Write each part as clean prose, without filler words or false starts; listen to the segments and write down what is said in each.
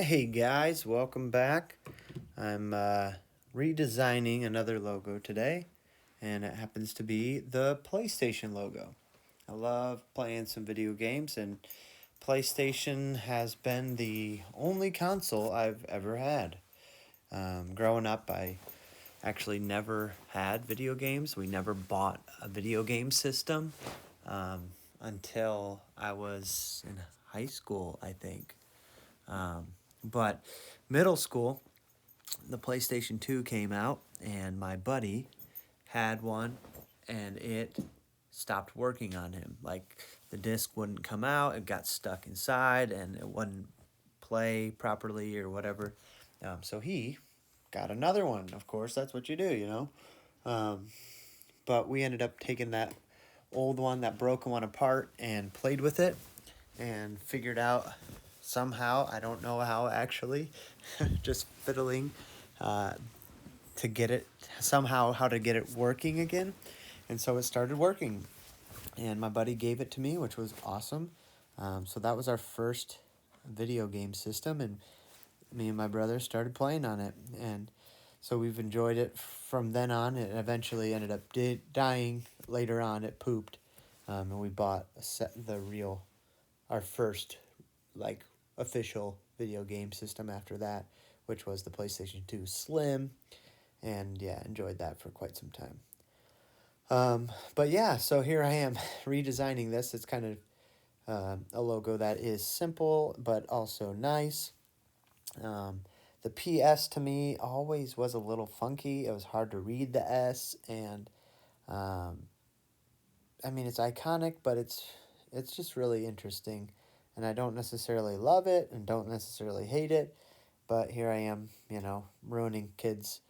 Hey guys, welcome back. I'm redesigning another logo today, and it happens to be the PlayStation logo. I love playing some video games, and PlayStation has been the only console I've ever had. Growing up, I actually never had video games. We never bought a video game system until I was in high school, I think. Um, but middle school, the PlayStation 2 came out, and my buddy had one, and it stopped working on him. Like, the disc wouldn't come out, it got stuck inside, and it wouldn't play properly or whatever. So he got another one. Of course, that's what you do, you know. Um, but we ended up taking that old one, that broken one apart, and played with it and figured out somehow, I don't know how actually, just fiddling uh, to get it somehow, how to get it working again. And so it started working. And my buddy gave it to me, which was awesome. So that was our first video game system. And me and my brother started playing on it. And so we've enjoyed it from then on. It eventually ended up dying later on. It pooped. And we bought our first like official video game system after that, which was the PlayStation 2 Slim, and yeah, enjoyed that for quite some time. But yeah, so here I am redesigning this. It's kind of a logo that is simple but also nice. The PS to me always was a little funky. It was hard to read the S, and um, I mean it's iconic, but it's just really interesting, and I don't necessarily love it and don't necessarily hate it. But here I am, ruining kids'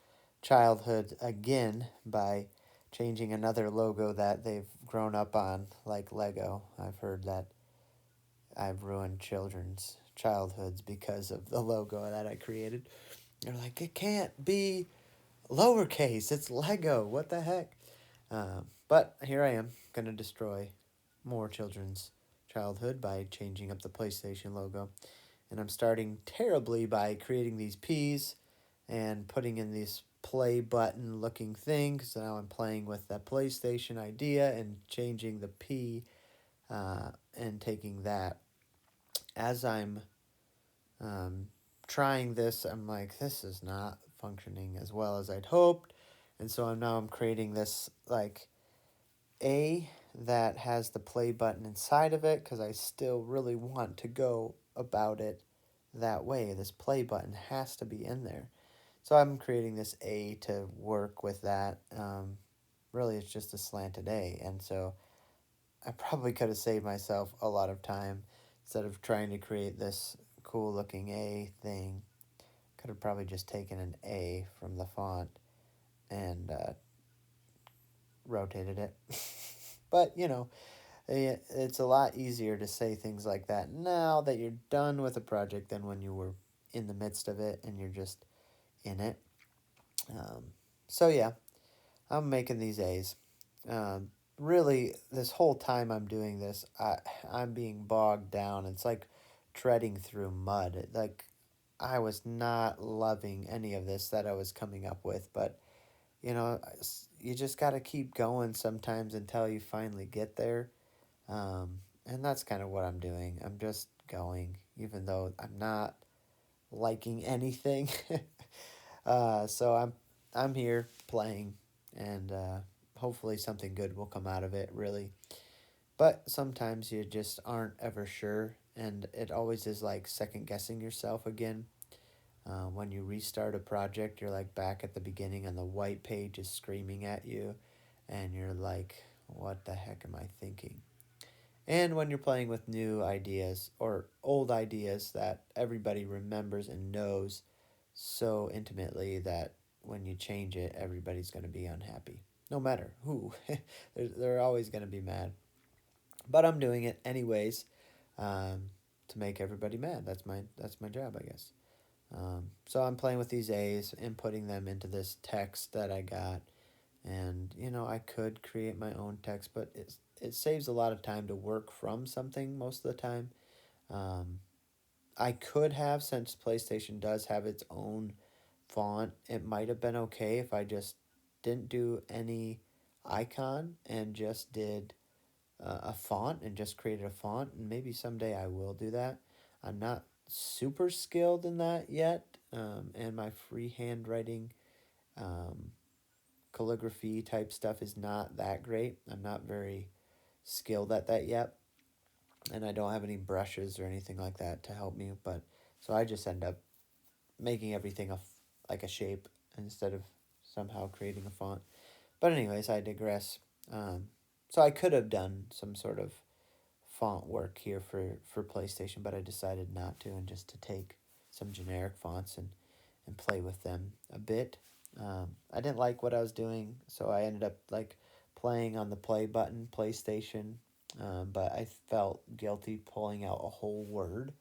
childhood again by changing another logo that they've grown up on, like Lego. I've heard that I've ruined children's childhoods because of the logo that I created. They're like, it can't be lowercase, it's Lego. What the heck? But here I am, going to destroy more children's childhood by changing up the PlayStation logo. And I'm starting terribly by creating these P's and putting in this play button looking thing. So now I'm playing with that PlayStation idea and changing the P and taking that. As I'm trying this, I'm like, this is not functioning as well as I'd hoped. And so I'm creating this like A that has the play button inside of it because I still really want to go about it that way. This play button has to be in there. So I'm creating this A to work with that. Really, it's just a slanted A. And so I probably could have saved myself a lot of time instead of trying to create this cool looking A thing. Could have probably just taken an A from the font and rotated it. But, it's a lot easier to say things like that now that you're done with a project than when you were in the midst of it and you're just in it. Um, so, yeah, I'm making these A's. Really, this whole time I'm doing this, I'm being bogged down. It's like treading through mud. Like, I was not loving any of this that I was coming up with, but you just got to keep going sometimes until you finally get there. And that's kind of what I'm doing. I'm just going, even though I'm not liking anything. So I'm here playing, and hopefully something good will come out of it. Really, but sometimes you just aren't ever sure, and it always is like second guessing yourself again. When you restart a project, you're like back at the beginning, and the white page is screaming at you, and you're like, "What the heck am I thinking?" And when you're playing with new ideas or old ideas that everybody remembers and knows so intimately that when you change it, everybody's going to be unhappy. No matter who. They're always going to be mad. But I'm doing it anyways to make everybody mad. That's my job, I guess. So I'm playing with these A's and putting them into this text that I got. And, I could create my own text, but it saves a lot of time to work from something most of the time. Um, I could have, since PlayStation does have its own font, it might have been okay if I just didn't do any icon and just did a font and just created a font. And maybe someday I will do that. I'm not super skilled in that yet, and my free handwriting um, calligraphy type stuff is not that great. I'm not very skilled at that yet, and I don't have any brushes or anything like that to help me. But so I just end up making everything like a shape instead of somehow creating a font. But anyways, I digress. So I could have done some sort of font work here for PlayStation, but I decided not to, and just to take some generic fonts and play with them a bit. I didn't like what I was doing, so I ended up like playing on the play button, PlayStation. But I felt guilty pulling out a whole word.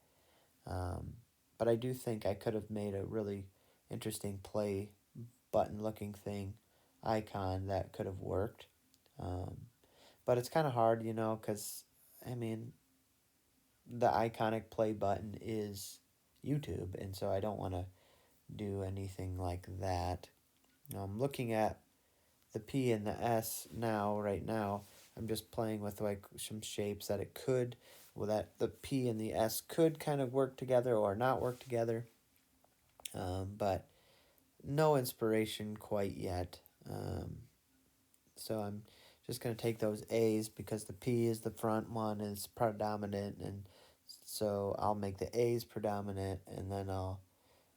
Um, but I do think I could have made a really interesting play button looking thing icon that could have worked. Um, but it's kind of hard, because I mean, the iconic play button is YouTube, and so I don't want to do anything like that. I'm looking at the P and the S now, right now. I'm just playing with like some shapes that it could, well, that the P and the S could kind of work together or not work together, but no inspiration quite yet. So I'm just going to take those A's because the P is the front one and it's predominant, and so I'll make the A's predominant, and then I'll,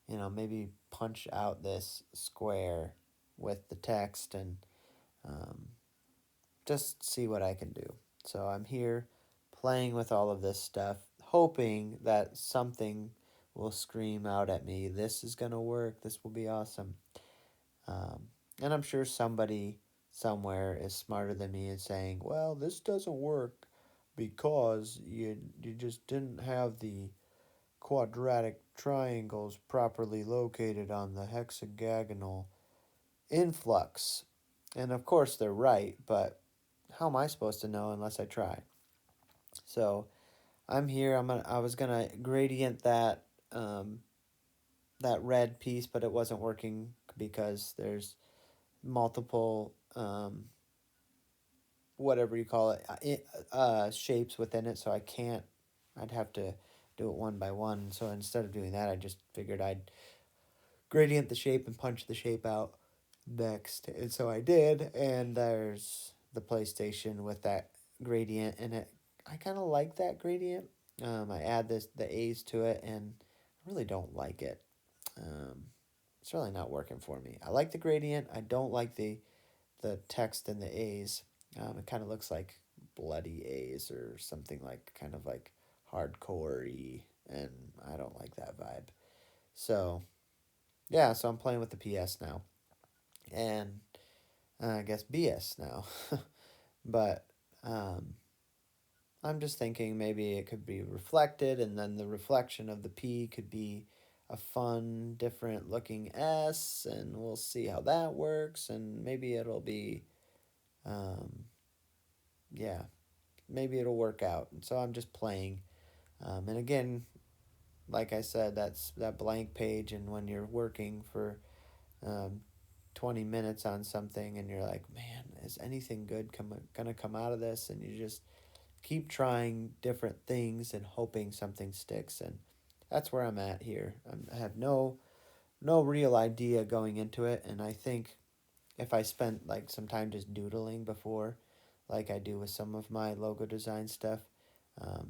maybe punch out this square with the text and um, just see what I can do. So I'm here playing with all of this stuff, hoping that something will scream out at me, this is going to work, this will be awesome. Um, and I'm sure somebody somewhere is smarter than me and saying, well, this doesn't work because you just didn't have the quadratic triangles properly located on the hexagonal influx. And of course they're right, but how am I supposed to know unless I try? So I'm here. I was gonna gradient um, that red piece, but it wasn't working because there's multiple whatever you call it, shapes within it. So I can't. I'd have to do it one by one. So instead of doing that, I just figured I'd gradient the shape and punch the shape out next. And so I did, and there's the PlayStation with that gradient in it. I kind of like that gradient. I add the A's to it, and I really don't like it. Um, it's really not working for me. I like the gradient. I don't like the text in the A's. It kind of looks like bloody A's or something like kind of like hardcore-y, and I don't like that vibe. So yeah, so I'm playing with the PS now, and I guess BS now. But um, I'm just thinking maybe it could be reflected, and then the reflection of the P could be a fun, different looking S, and we'll see how that works, and maybe it'll be, um, yeah, maybe it'll work out. And so I'm just playing. And again, like I said, that's that blank page, and when you're working for um, 20 minutes on something and you're like, man, is anything good gonna come out of this? And you just keep trying different things and hoping something sticks. And that's where I'm at here. I have no real idea going into it, and I think if I spent like some time just doodling before, like I do with some of my logo design stuff,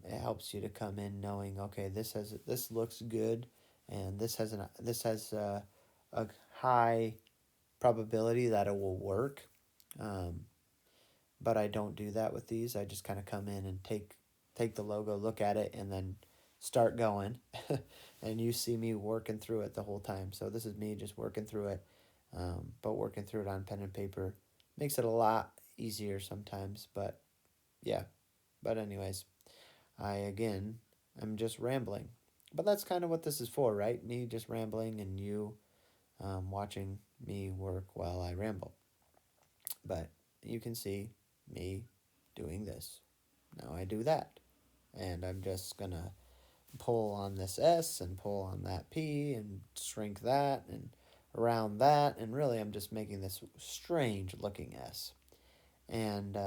it helps you to come in knowing, okay, this looks good, and this has a high probability that it will work. Um, but I don't do that with these. I just kind of come in and take the logo, look at it, and then start going. And you see me working through it the whole time. So this is me just working through it, but working through it on pen and paper makes it a lot easier sometimes. But yeah, but anyways, I again I'm just rambling. But that's kind of what this is for, right? Me just rambling and you watching me work while I ramble. But you can see me doing this. Now I do that. And I'm just gonna pull on this S and pull on that P and shrink that and around that, and really I'm just making this strange looking S. And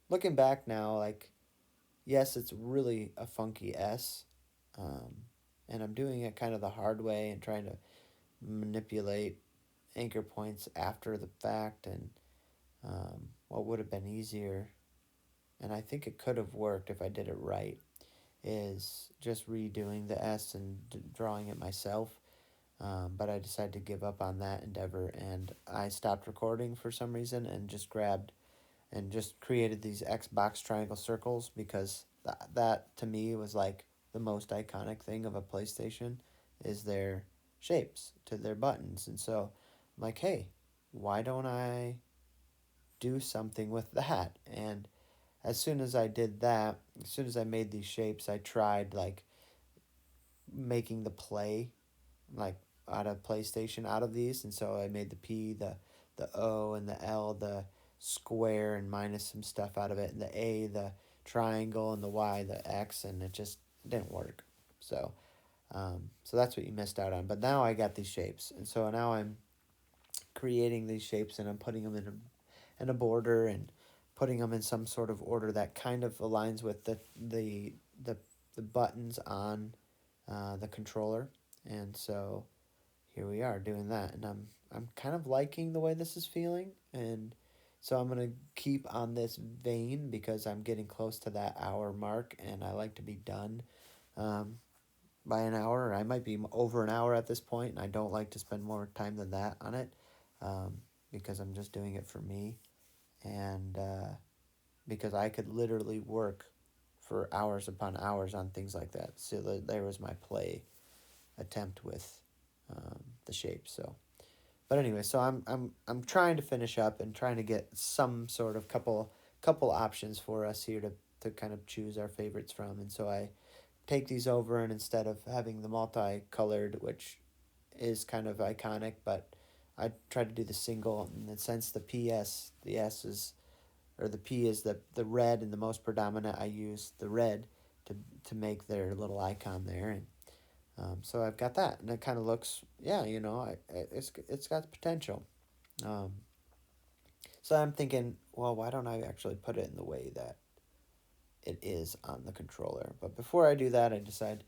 looking back now, like, yes, it's really a funky S, um, and I'm doing it kind of the hard way and trying to manipulate anchor points after the fact, and what would have been easier, and I think it could have worked if I did it right, is just redoing the S and drawing it myself. But I decided to give up on that endeavor, and I stopped recording for some reason and just grabbed and just created these X box triangle circles, because that to me was like the most iconic thing of a PlayStation is their shapes to their buttons. And so I'm like, hey, why don't I do something with that? And as soon as I did that, as soon as I made these shapes, I tried like making the play like out of PlayStation out of these, and so I made the P, the O, and the L, the square, and minus some stuff out of it, and the A, the triangle, and the Y, the X, and it just didn't work. So, so that's what you missed out on. But now I got these shapes, and so now I'm creating these shapes, and I'm putting them in a border, and putting them in some sort of order that kind of aligns with the, the buttons on the controller. And so here we are doing that, and I'm kind of liking the way this is feeling, and so I'm gonna keep on this vein because I'm getting close to that hour mark, and I like to be done um, by an hour. I might be over an hour at this point, and I don't like to spend more time than that on it, um, because I'm just doing it for me, and because I could literally work for hours upon hours on things like that. So there was my play attempt with the shape. So, but anyway, so I'm trying to finish up and trying to get some sort of couple options for us here to kind of choose our favorites from. And so I take these over, and instead of having the multicolored, which is kind of iconic, but I try to do the single in the sense the S is, or the P is the red and the most predominant. I use the red to make their little icon there, and so I've got that, and it kind of looks, yeah, it's got potential. Um, so I'm thinking, well, why don't I actually put it in the way that it is on the controller? But before I do that, I decide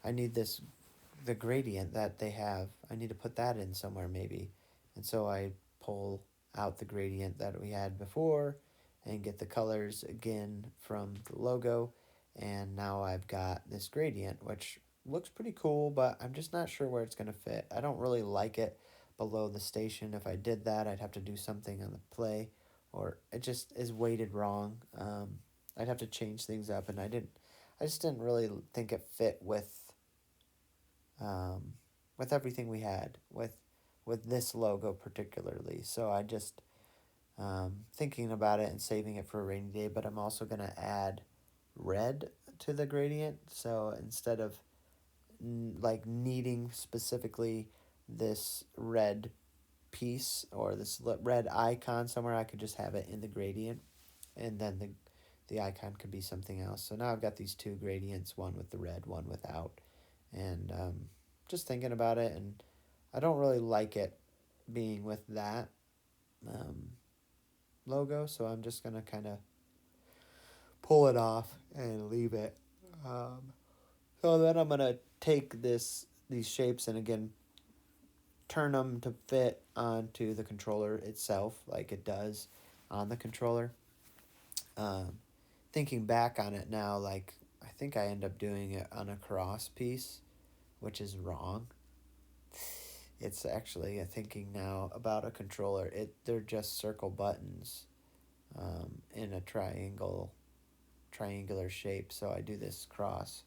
I need the gradient that they have. I need to put that in somewhere maybe, and so I pull out the gradient that we had before, and get the colors again from the logo, and now I've got this gradient, which looks pretty cool, but I'm just not sure where it's going to fit. I don't really like it below the station. If I did that, I'd have to do something on the play, or it just is weighted wrong. I'd have to change things up, and I just didn't really think it fit um, with everything we had with this logo particularly. So I just thinking about it and saving it for a rainy day, but I'm also going to add red to the gradient. So instead of like needing specifically this red piece or this red icon somewhere, I could just have it in the gradient, and then the icon could be something else. So now I've got these two gradients, one with the red, one without, and just thinking about it, and I don't really like it being with that um, logo, so I'm just gonna kind of pull it off and leave it. So then I'm gonna take these shapes and again turn them to fit onto the controller itself, like it does on the controller. Um, Thinking back on it now, like I think I end up doing it on a cross piece, which is wrong. It's actually thinking now about a controller. They're just circle buttons in a triangular shape. So I do this cross,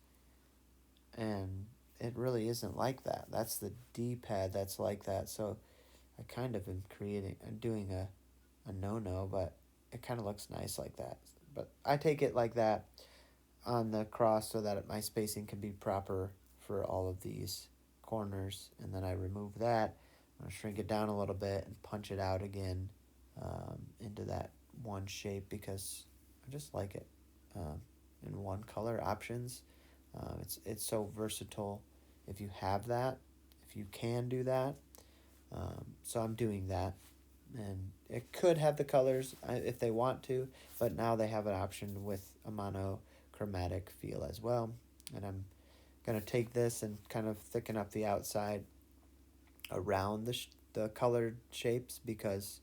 and it really isn't like that. That's the D pad that's like that. So I kind of am I'm doing a no no, but it kind of looks nice like that. But I take it like that on the cross so that my spacing can be proper for all of these corners, and then I remove that. I'm going to shrink it down a little bit and punch it out again into that one shape because I just like it in one color options. It's so versatile if you have that, if you can do that. So I'm doing that, and it could have the colors if they want to, but now they have an option with a monochromatic feel as well. And I'm gonna take this and kind of thicken up the outside around the colored shapes because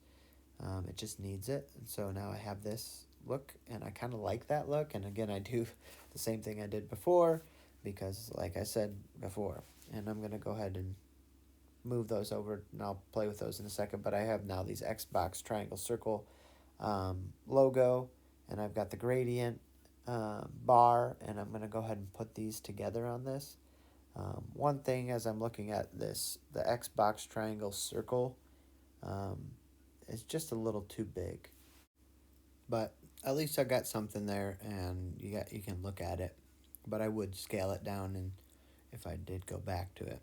it just needs it. And so now I have this look, and I kind of like that look. And again, I do the same thing I did before because, like I said before, and I'm gonna go ahead and move those over, and I'll play with those in a second. But I have now these Xbox triangle circle logo, and I've got the gradient bar, and I'm gonna go ahead and put these together on this. One thing as I'm looking at this, the Xbox triangle circle um, is just a little too big, but at least I got something there, and you can look at it. But I would scale it down, and if I did go back to it,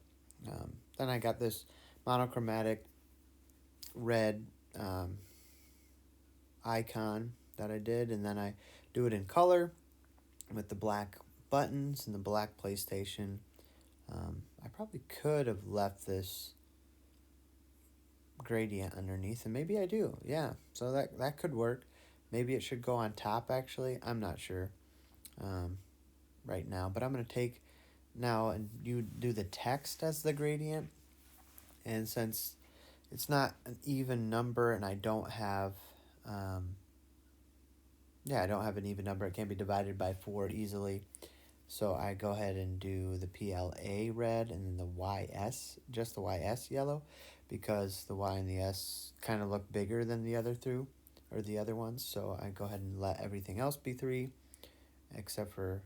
then I got this monochromatic red icon that I did, and then I do it in color with the black buttons and the black PlayStation. I probably could have left this gradient underneath, and maybe I do. Yeah, so that could work. Maybe it should go on top. Actually, I'm not sure um, right now, but I'm gonna take now and you do the text as the gradient, and since it's not an even number, and I don't have I don't have an even number. It can't be divided by 4 easily. So I go ahead and do the PLA red and then the YS, just the YS yellow, because the Y and the S kind of look bigger than the other the other ones. So I go ahead and let everything else be 3 except for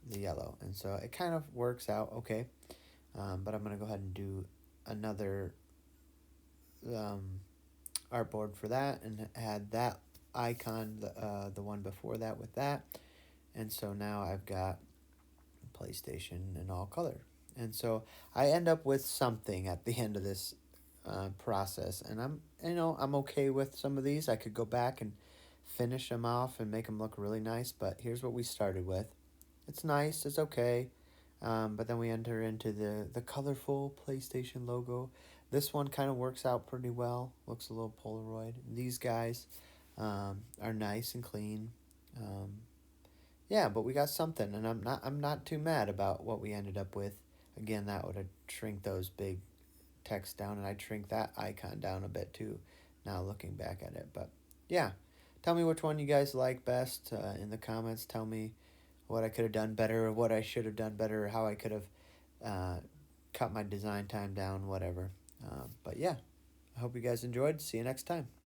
the yellow. And so it kind of works out okay. But I'm going to go ahead and do another um, artboard for that and add that icon, the one before that with that. And so now I've got PlayStation in all color. And so I end up with something at the end of this process, and I'm okay with some of these. I could go back and finish them off and make them look really nice, but here's what we started with. It's nice, it's okay, but then we enter into the colorful PlayStation logo. This one kind of works out pretty well. Looks a little Polaroid. These guys are nice and clean. Um, yeah, but we got something, and I'm not too mad about what we ended up with. Again, that would have shrink those big text down, and I'd shrink that icon down a bit too. Now looking back at it, but yeah, tell me which one you guys like best in the comments. Tell me what I could have done better, or what I should have done better, or how I could have cut my design time down, whatever. But yeah, I hope you guys enjoyed. See you next time.